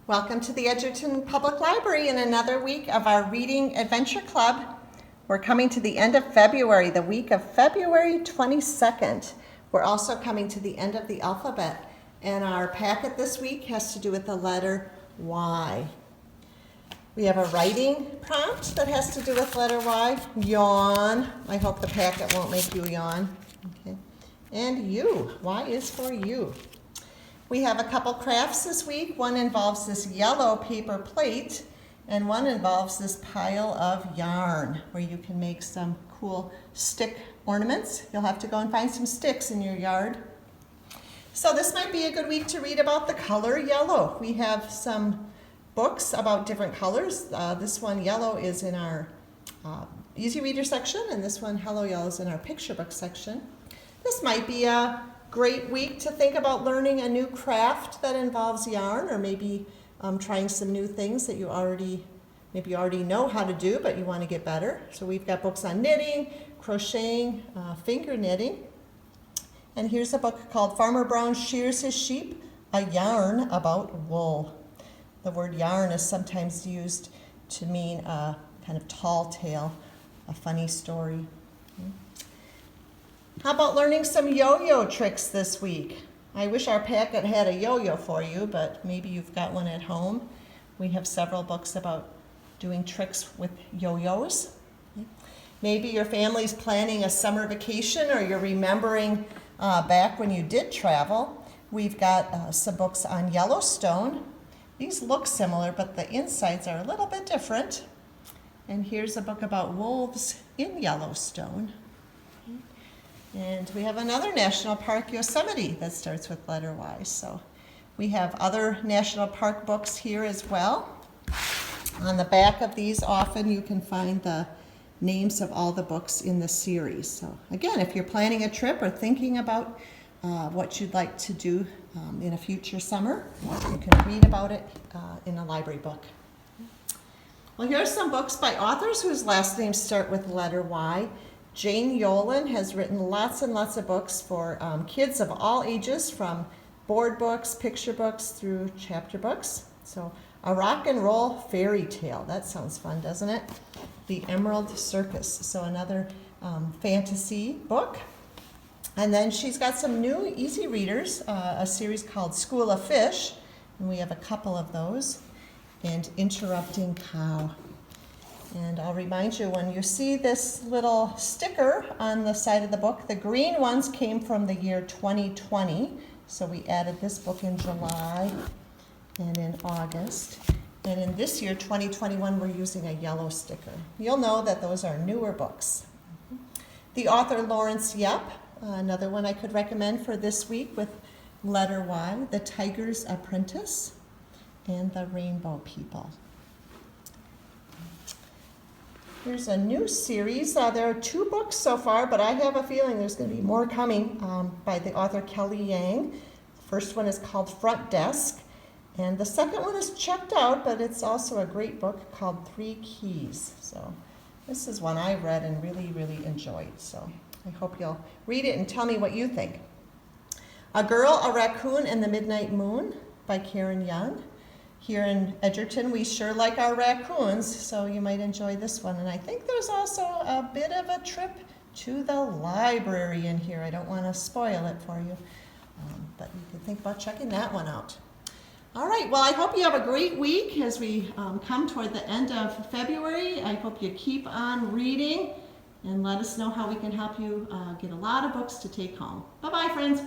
Welcome to the Edgerton Public Library in another week of our Reading Adventure Club. We're coming to the end of February, the week of February 22nd. We're also coming to the end of the alphabet, and our packet this week has to do with the letter Y. We have a writing prompt that has to do with letter Y. Yawn. I hope the packet won't make you yawn. Okay. And U. Y is for you. We have a couple crafts this week. One involves this yellow paper plate, and one involves this pile of yarn where you can make some cool stick ornaments. You'll have to go and find some sticks in your yard. So this might be a good week to read about the color yellow. We have some books about different colors. This one, yellow, is in our Easy Reader section, and this one, Hello Yellow, is in our picture book section. This might be a great week to think about learning a new craft that involves yarn, or maybe trying some new things that you already know how to do, but you want to get better. So we've got books on knitting, crocheting, finger knitting. And here's a book called Farmer Brown Shears His Sheep, a yarn about wool. The word yarn is sometimes used to mean a kind of tall tale, a funny story. How about learning some yo-yo tricks this week? I wish our packet had a yo-yo for you, but maybe you've got one at home. We have several books about doing tricks with yo-yos. Maybe your family's planning a summer vacation, or you're remembering back when you did travel. We've got some books on Yellowstone. These look similar, but the insides are a little bit different. And here's a book about wolves in Yellowstone. And we have another national park, Yosemite, that starts with letter Y. So we have other national park books here as well. On the back of these, often you can find the names of all the books in the series. So again, if you're planning a trip or thinking about what you'd like to do in a future summer, you can read about it in a library book. Well, here are some books by authors whose last names start with letter Y. Jane Yolen has written lots and lots of books for kids of all ages, from board books, picture books, through chapter books. So a rock and roll fairy tale. That sounds fun, doesn't it? The Emerald Circus. So another fantasy book. And then she's got some new easy readers, a series called School of Fish, and we have a couple of those, and Interrupting Cow. And I'll remind you, when you see this little sticker on the side of the book, the green ones came from the year 2020. So we added this book in July and in August. And in this year, 2021, we're using a yellow sticker. You'll know that those are newer books. The author Lawrence Yep, another one I could recommend for this week with letter Y, The Tiger's Apprentice and The Rainbow People. Here's a new series. There are 2 books so far, but I have a feeling there's going to be more coming by the author Kelly Yang. The first one is called Front Desk, and the second one is checked out, but it's also a great book called 3 Keys. So this is one I read and really, really enjoyed. So I hope you'll read it and tell me what you think. A Girl, a Raccoon, and the Midnight Moon by Karen Young. Here in Edgerton, we sure like our raccoons, so you might enjoy this one. And I think there's also a bit of a trip to the library in here. I don't want to spoil it for you, but you can think about checking that one out. All right, well, I hope you have a great week as we come toward the end of February. I hope you keep on reading, and let us know how we can help you get a lot of books to take home. Bye-bye, friends.